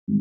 Hello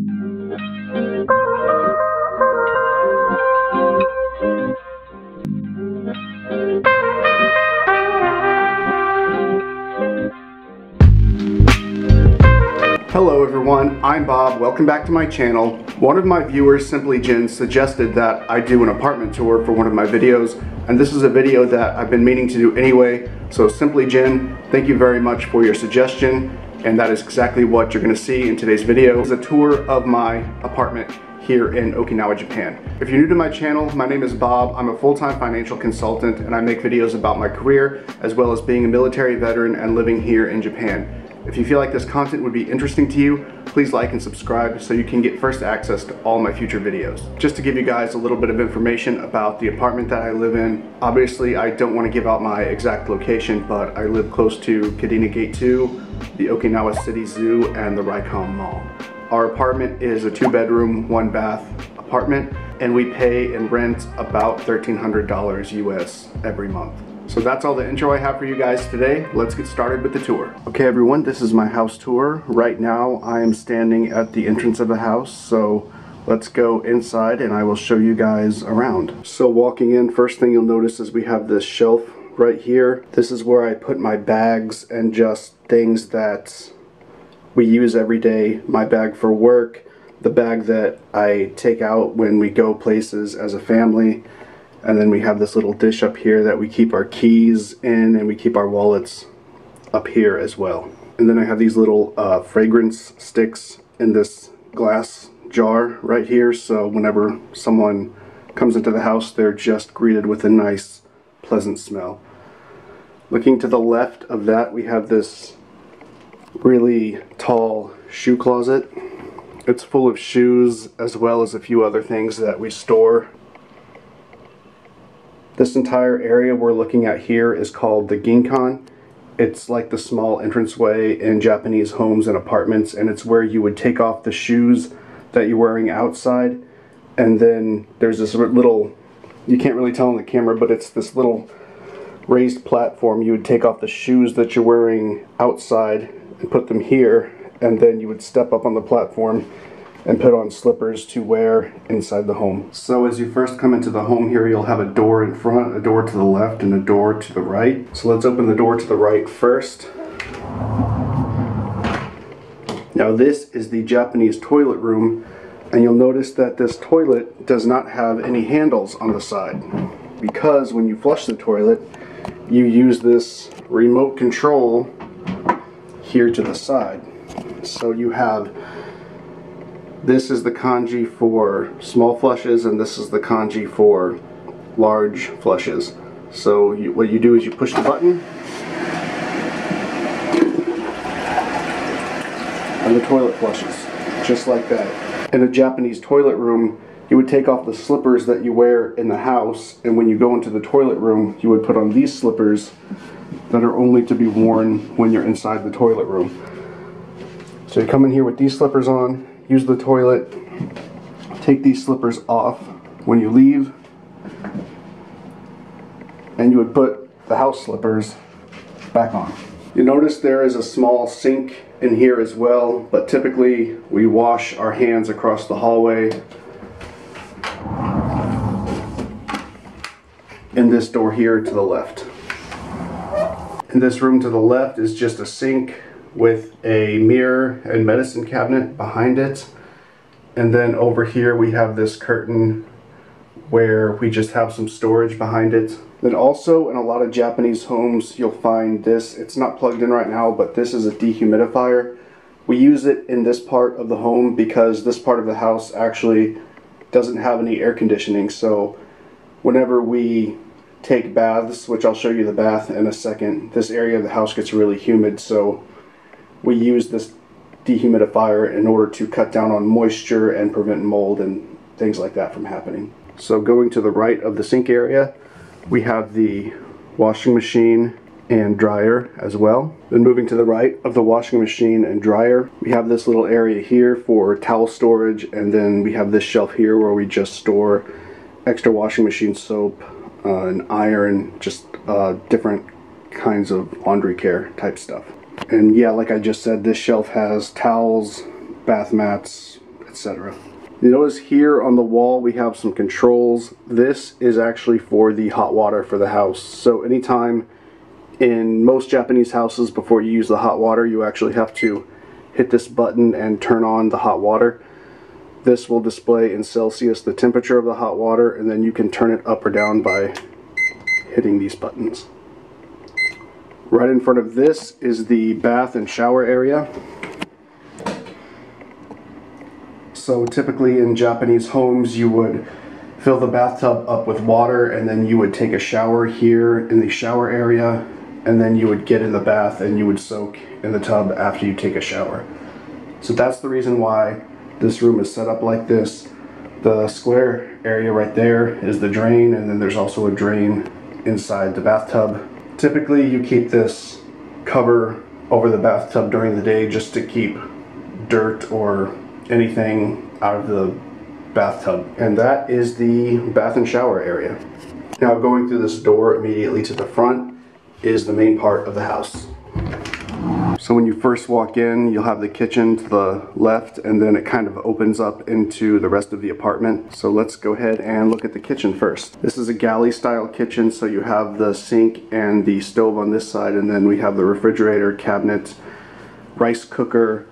everyone, I'm Bob. Welcome back to my channel. One of my viewers, Simply Jin, suggested that I do an apartment tour for one of my videos, and this is a video that I've been meaning to do anyway. So Simply Jin, thank you very much for your suggestion, and that is exactly what you're going to see in today's video. It's a tour of my apartment here in Okinawa, Japan. If you're new to my channel, my name is Bob. I'm a full-time financial consultant, and I make videos about my career as well as being a military veteran and living here in Japan. If you feel like this content would be interesting to you, please like and subscribe so you can get first access to all my future videos. Just to give you guys a little bit of information about the apartment that I live in. Obviously, I don't want to give out my exact location, but I live close to Kadena Gate 2, the Okinawa City Zoo, and the Ricom Mall. Our apartment is a 2-bedroom, 1-bath apartment, and we pay and rent about $1,300 US every month. So that's all the intro I have for you guys today. Let's get started with the tour. Okay everyone, this is my house tour. Right now I am standing at the entrance of the house, so let's go inside and I will show you guys around. So walking in, first thing you'll notice is we have this shelf right here. This is where I put my bags and just things that we use every day. My bag for work, the bag that I take out when we go places as a family. And then we have this little dish up here that we keep our keys in, and we keep our wallets up here as well. And then I have these little fragrance sticks in this glass jar right here, so whenever someone comes into the house, they're just greeted with a nice, pleasant smell. Looking to the left of that, we have this really tall shoe closet. It's full of shoes as well as a few other things that we store. This entire area we're looking at here is called the Gingkon. It's like the small entranceway in Japanese homes and apartments, and it's where you would take off the shoes that you're wearing outside, and then there's this little, you can't really tell on the camera, but it's this little raised platform. You would take off the shoes that you're wearing outside and put them here, and then you would step up on the platform and put on slippers to wear inside the home. So as you first come into the home here, you'll have a door in front, a door to the left, and a door to the right. So let's open the door to the right first. Now this is the Japanese toilet room, and you'll notice that this toilet does not have any handles on the side, because when you flush the toilet, you use this remote control here to the side. So you have, this is the kanji for small flushes, and this is the kanji for large flushes. So what you do is you push the button, and the toilet flushes, just like that. In a Japanese toilet room, you would take off the slippers that you wear in the house, and when you go into the toilet room, you would put on these slippers that are only to be worn when you're inside the toilet room. So you come in here with these slippers on, use the toilet, take these slippers off when you leave, and you would put the house slippers back on. You notice there is a small sink in here as well, but typically we wash our hands across the hallway in this door here to the left. In this room to the left is just a sink with a mirror and medicine cabinet behind it, and then over here we have this curtain where we just have some storage behind it. Then also in a lot of Japanese homes you'll find this, it's not plugged in right now, but this is a dehumidifier. We use it in this part of the home because this part of the house actually doesn't have any air conditioning, so whenever we take baths, which I'll show you the bath in a second, this area of the house gets really humid, so we use this dehumidifier in order to cut down on moisture and prevent mold and things like that from happening. So going to the right of the sink area, we have the washing machine and dryer as well. Then moving to the right of the washing machine and dryer, we have this little area here for towel storage, and then we have this shelf here where we just store extra washing machine soap, and iron, just different kinds of laundry care type stuff. And yeah, like I just said, this shelf has towels, bath mats, etc. You notice here on the wall we have some controls. This is actually for the hot water for the house. So anytime in most Japanese houses, before you use the hot water, you actually have to hit this button and turn on the hot water. This will display in Celsius the temperature of the hot water, and then you can turn it up or down by hitting these buttons. Right in front of this is the bath and shower area. So typically in Japanese homes you would fill the bathtub up with water, and then you would take a shower here in the shower area, and then you would get in the bath and you would soak in the tub after you take a shower. So that's the reason why this room is set up like this. The square area right there is the drain, and then there's also a drain inside the bathtub. Typically you keep this cover over the bathtub during the day just to keep dirt or anything out of the bathtub. And that is the bath and shower area. Now going through this door immediately to the front is the main part of the house. So when you first walk in, you'll have the kitchen to the left, and then it kind of opens up into the rest of the apartment. So let's go ahead and look at the kitchen first. This is a galley style kitchen, so you have the sink and the stove on this side, and then we have the refrigerator, cabinet, rice cooker,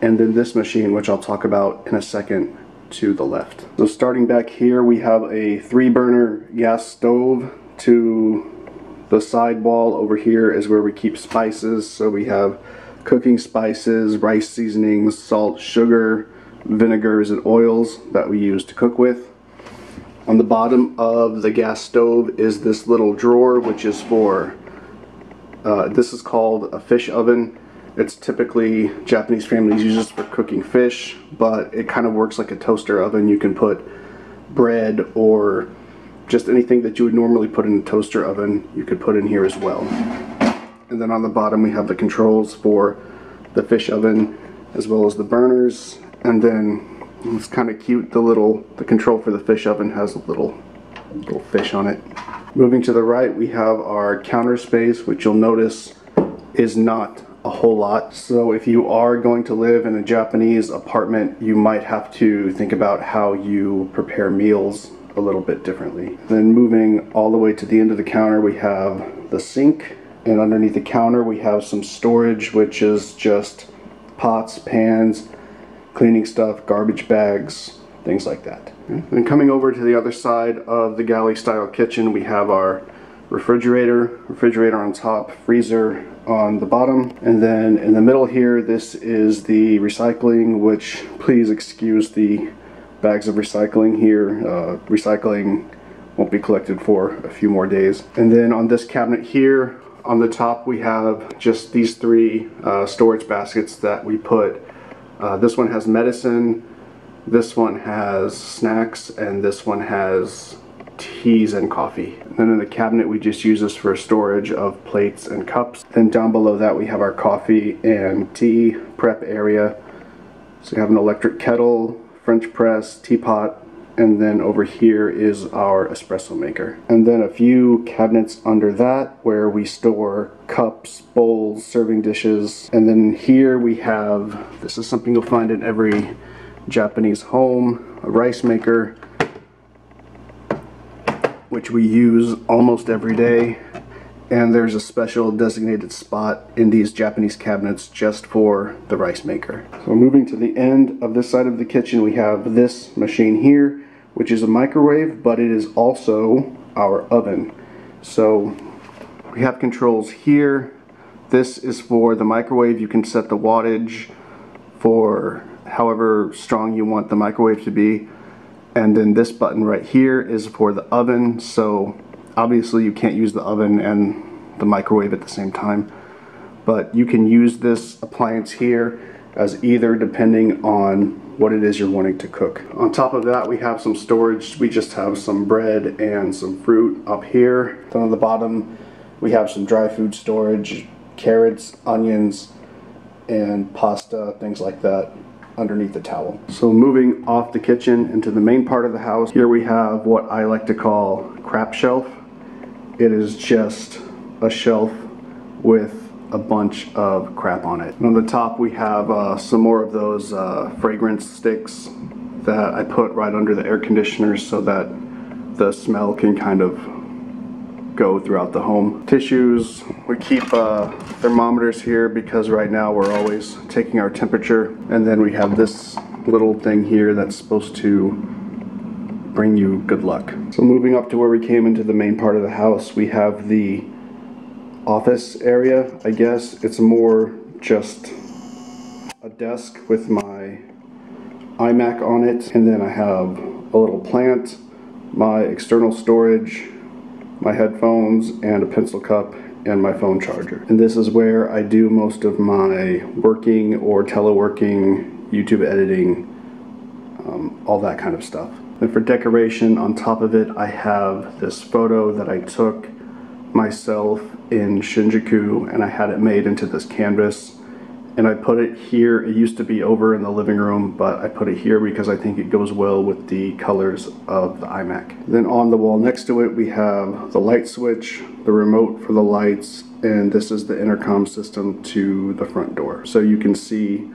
and then this machine, which I'll talk about in a second, to the left. So starting back here, we have a 3-burner gas stove. To the side wall over here is where we keep spices. So we have cooking spices, rice seasonings, salt, sugar, vinegars, and oils that we use to cook with. On the bottom of the gas stove is this little drawer, which is for, this is called a fish oven. It's typically, Japanese families use this for cooking fish, but it kind of works like a toaster oven. You can put bread or just anything that you would normally put in a toaster oven, you could put in here as well. And then on the bottom we have the controls for the fish oven as well as the burners. And then it's kind of cute, the control for the fish oven has a little fish on it. Moving to the right, we have our counter space, which you'll notice is not a whole lot. So if you are going to live in a Japanese apartment, you might have to think about how you prepare meals a little bit differently. Then moving all the way to the end of the counter, we have the sink, and underneath the counter we have some storage, which is just pots, pans, cleaning stuff, garbage bags, things like that. And coming over to the other side of the galley style kitchen, we have our refrigerator on top, freezer on the bottom, and then in the middle here, this is the recycling, which please excuse the bags of recycling here. Recycling won't be collected for a few more days. And then on this cabinet here on the top, we have just these 3 storage baskets that we put. This one has medicine, this one has snacks, and this one has teas and coffee. And then in the cabinet we just use this for storage of plates and cups. Then down below that we have our coffee and tea prep area. So we have an electric kettle, French press, teapot, and then over here is our espresso maker. And then a few cabinets under that where we store cups, bowls, serving dishes. And then here we have, this is something you'll find in every Japanese home, a rice maker, which we use almost every day. And there's a special designated spot in these Japanese cabinets just for the rice maker. So moving to the end of this side of the kitchen, we have this machine here, which is a microwave, but it is also our oven. So we have controls here. This is for the microwave. You can set the wattage for however strong you want the microwave to be. And then this button right here is for the oven. So obviously you can't use the oven and the microwave at the same time, but you can use this appliance here as either, depending on what it is you're wanting to cook. On top of that, we have some storage. We just have some bread and some fruit up here. Then on the bottom we have some dry food storage, carrots, onions, and pasta, things like that, underneath the towel. So moving off the kitchen into the main part of the house, here we have what I like to call crap shelf. It is just a shelf with a bunch of crap on it. And on the top we have some more of those fragrance sticks that I put right under the air conditioner so that the smell can kind of go throughout the home. Tissues, we keep thermometers here because right now we're always taking our temperature. And then we have this little thing here that's supposed to bring you good luck. So moving up to where we came into the main part of the house, we have the office area, I guess. It's more just a desk with my iMac on it, and then I have a little plant, my external storage, my headphones, and a pencil cup, and my phone charger. And this is where I do most of my working or teleworking, YouTube editing, all that kind of stuff. And for decoration, on top of it, I have this photo that I took myself in Shinjuku, and I had it made into this canvas. And I put it here. It used to be over in the living room, but I put it here because I think it goes well with the colors of the iMac. Then on the wall next to it, we have the light switch, the remote for the lights, and this is the intercom system to the front door. So you can see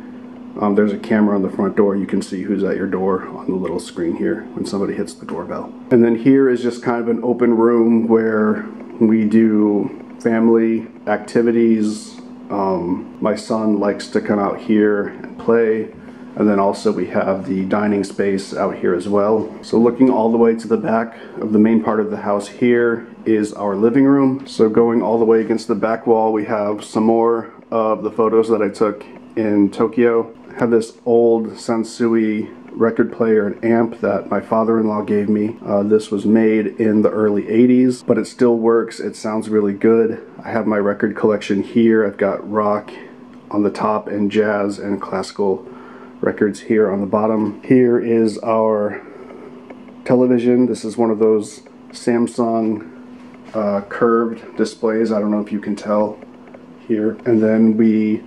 there's a camera on the front door. You can see who's at your door on the little screen here when somebody hits the doorbell. And then here is just kind of an open room where we do family activities. My son likes to come out here and play, and then also we have the dining space out here as well. So looking all the way to the back of the main part of the house, here is our living room. So going all the way against the back wall, we have some more of the photos that I took in Tokyo. I have this old Sansui record player and amp that my father-in-law gave me. This was made in the early 80s, but it still works. It sounds really good. I have my record collection here. I've got rock on the top and jazz and classical records here on the bottom. Here is our television. This is one of those Samsung curved displays. I don't know if you can tell here. And then we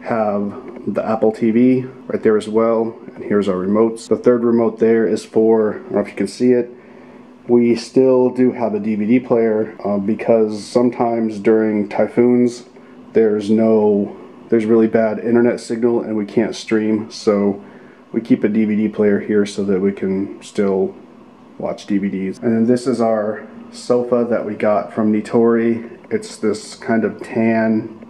have the Apple TV right there as well, and here's our remotes. The third remote there is for, I don't know if you can see it, we still do have a DVD player because sometimes during typhoons there's really bad internet signal and we can't stream, so we keep a DVD player here so that we can still watch DVDs. And then this is our sofa that we got from Nitori. It's this kind of tan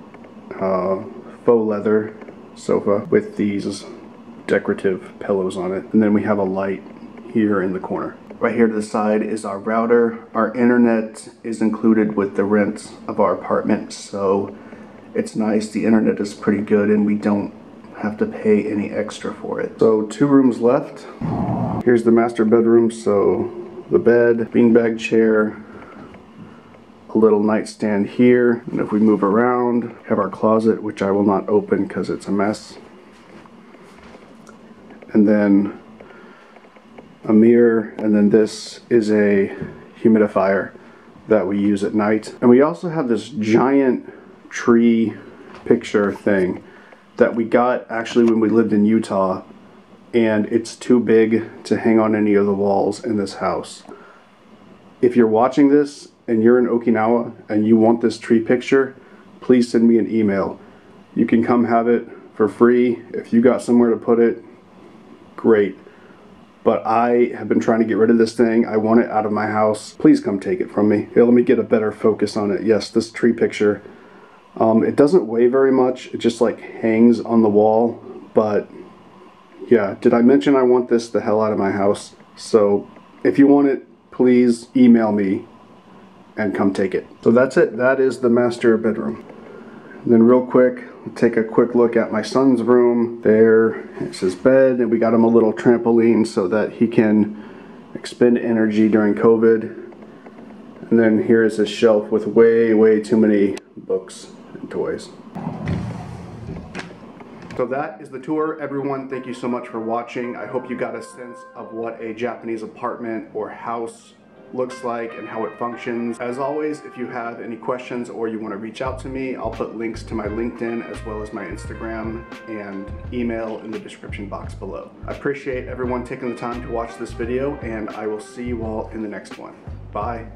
faux leather sofa with these decorative pillows on it. And then we have a light here in the corner. Right here to the side is our router. Our internet is included with the rent of our apartment, so it's nice. The internet is pretty good and we don't have to pay any extra for it. So 2 rooms left. Here's the master bedroom. So the bed, beanbag chair, a little nightstand here, and if we move around, have our closet, which I will not open because it's a mess, and then a mirror, and then this is a humidifier that we use at night. And we also have this giant tree picture thing that we got actually when we lived in Utah, and it's too big to hang on any of the walls in this house. If you're watching this and you're in Okinawa and you want this tree picture, please send me an email. You can come have it for free. If you got somewhere to put it, great. But I have been trying to get rid of this thing. I want it out of my house. Please come take it from me. Here, let me get a better focus on it. Yes, this tree picture. It doesn't weigh very much. It just like hangs on the wall. But yeah, did I mention I want this the hell out of my house? So if you want it, please email me and come take it. So that's it. That is the master bedroom. And then real quick, take a quick look at my son's room. There is his bed, and we got him a little trampoline so that he can expend energy during COVID. And then here is his shelf with way too many books and toys. So that is the tour, everyone. Thank you so much for watching. I hope you got a sense of what a Japanese apartment or house looks like and how it functions. As always, if you have any questions or you want to reach out to me, I'll put links to my LinkedIn as well as my Instagram and email in the description box below. I appreciate everyone taking the time to watch this video, and I will see you all in the next one. Bye.